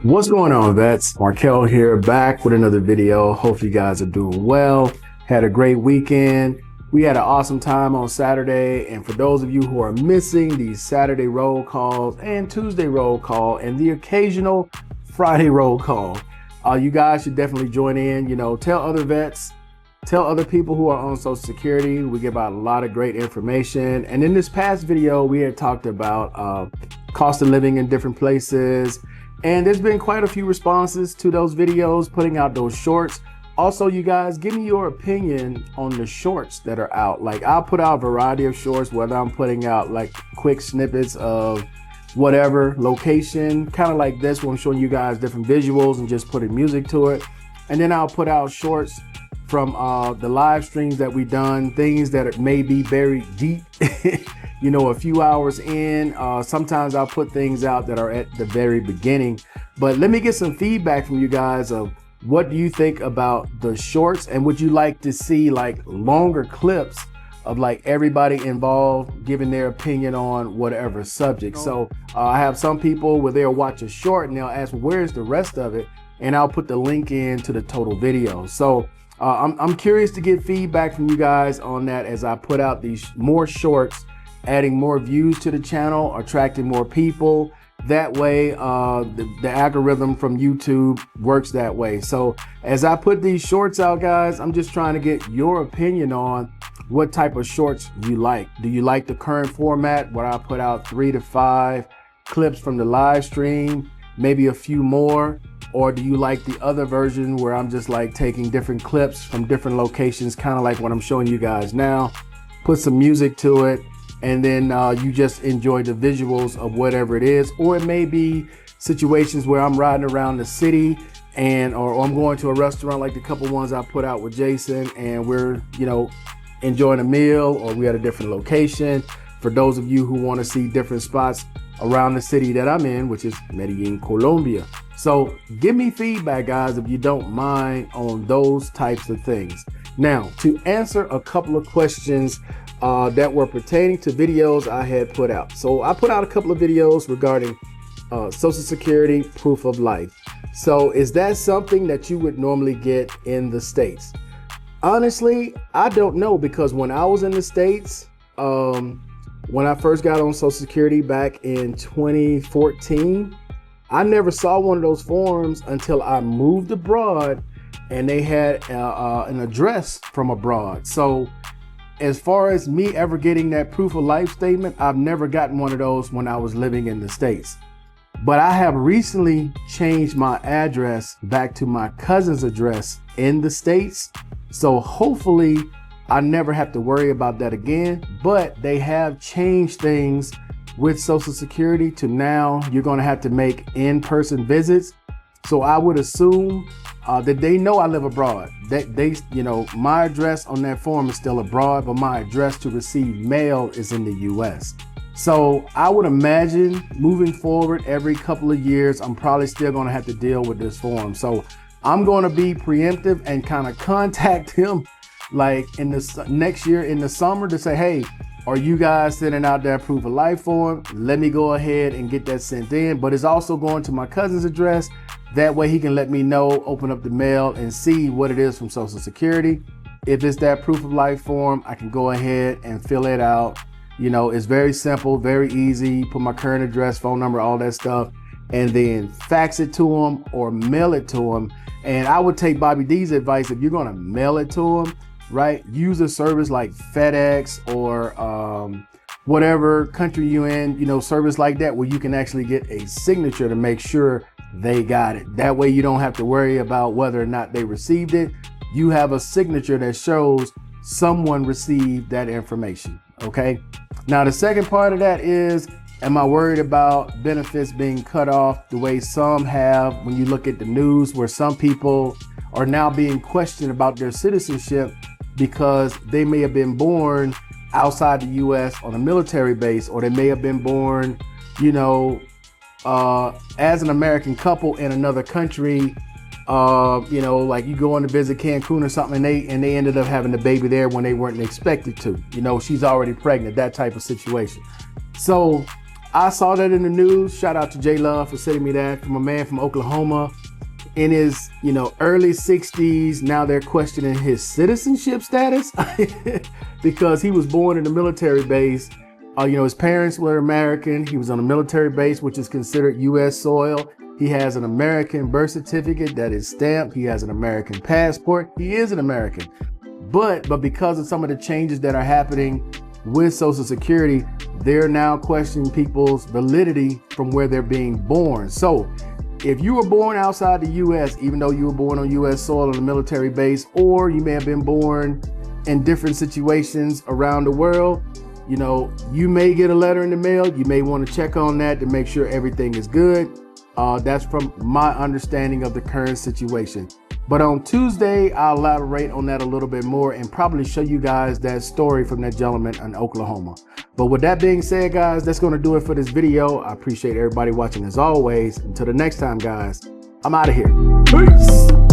What's going on, vets? Markel here, back with another video. Hope you guys are doing well. Had a great weekend. We had an awesome time on Saturday, and for those of you who are missing the Saturday roll calls and Tuesday roll call and the occasional Friday roll call, you guys should definitely join in. Tell other vets, tell other people who are on Social Security. We give out a lot of great information. And in this past video, we had talked about cost of living in different places. And there's been quite a few responses to those videos, putting out those shorts. Also, you guys, give me your opinion on the shorts that are out. Like, I'll put out a variety of shorts, whether I'm putting out like quick snippets of whatever location, kind of like this one, showing you guys different visuals and just putting music to it. And then I'll put out shorts from the live streams that we've done, things that may be very deep, a few hours in. Sometimes I'll put things out that are at the very beginning. But let me get some feedback from you guys of what do you think about the shorts, and would you like to see like longer clips of like everybody involved giving their opinion on whatever subject. So I have some people where they'll watch a short and they'll ask, where's the rest of it? And I'll put the link in to the total video. So I'm curious to get feedback from you guys on that as I put out these more shorts, adding more views to the channel, attracting more people. That way, the algorithm from YouTube works that way. So as I put these shorts out, guys, I'm just trying to get your opinion on what type of shorts you like. Do you like the current format where I put out 3 to 5 clips from the live stream, maybe a few more? Or do you like the other version where I'm just like taking different clips from different locations, kind of like what I'm showing you guys now, put some music to it, and then you just enjoy the visuals of whatever it is? Or it may be situations where I'm riding around the city or I'm going to a restaurant like the couple ones I put out with Jason, and we're, enjoying a meal, or we at a different location. For those of you who want to see different spots around the city that I'm in, which is Medellin, Colombia. So give me feedback, guys, if you don't mind, on those types of things. Now, to answer a couple of questions that were pertaining to videos I had put out. So I put out a couple of videos regarding Social Security proof of life. So is that something that you would normally get in the States? Honestly, I don't know, because when I was in the States, when I first got on Social Security back in 2014, I never saw one of those forms until I moved abroad and they had an address from abroad. So as far as me ever getting that proof of life statement, I've never gotten one of those when I was living in the States. But I have recently changed my address back to my cousin's address in the States. So hopefully I never have to worry about that again. But they have changed things with Social Security to now you're going to have to make in-person visits. So I would assume that they know I live abroad. My address on that form is still abroad, but my address to receive mail is in the US. So I would imagine moving forward every couple of years, I'm probably still going to have to deal with this form. So I'm going to be preemptive and kind of contact him like in the next year in the summer to say, hey, are you guys sending out that proof of life form? Let me go ahead and get that sent in. But it's also going to my cousin's address. That way he can let me know, open up the mail and see what it is from Social Security. If it's that proof of life form, I can go ahead and fill it out. It's very simple, very easy. Put my current address, phone number, all that stuff, and then fax it to him or mail it to him. And I would take Bobby D's advice. If you're going to mail it to him, right, use a service like FedEx or whatever country you in, service like that where you can actually get a signature to make sure they got it. That way you don't have to worry about whether or not they received it. You have a signature that shows someone received that information. Okay. Now the second part of that is, am I worried about benefits being cut off the way some have? When you look at the news, where some people are now being questioned about their citizenship because they may have been born outside the US on a military base, or they may have been born, as an American couple in another country. Like you go in to visit Cancun or something, and they ended up having the baby there when they weren't expected to. She's already pregnant, that type of situation. So I saw that in the news. Shout out to J Love for sending me that, from a man from Oklahoma in his, early 60s. Now they're questioning his citizenship status because he was born in a military base. His parents were American. He was on a military base, which is considered U.S. soil. He has an American birth certificate that is stamped. He has an American passport. He is an American. But because of some of the changes that are happening with Social Security, they're now questioning people's validity from where they're being born. So if you were born outside the U.S., even though you were born on U.S. soil on a military base, or you may have been born in different situations around the world, you may get a letter in the mail. You may want to check on that to make sure everything is good. That's from my understanding of the current situation. But on Tuesday, I'll elaborate on that a little bit more and probably show you guys that story from that gentleman in Oklahoma. But with that being said, guys, that's going to do it for this video. I appreciate everybody watching as always. Until the next time, guys, I'm out of here. Peace.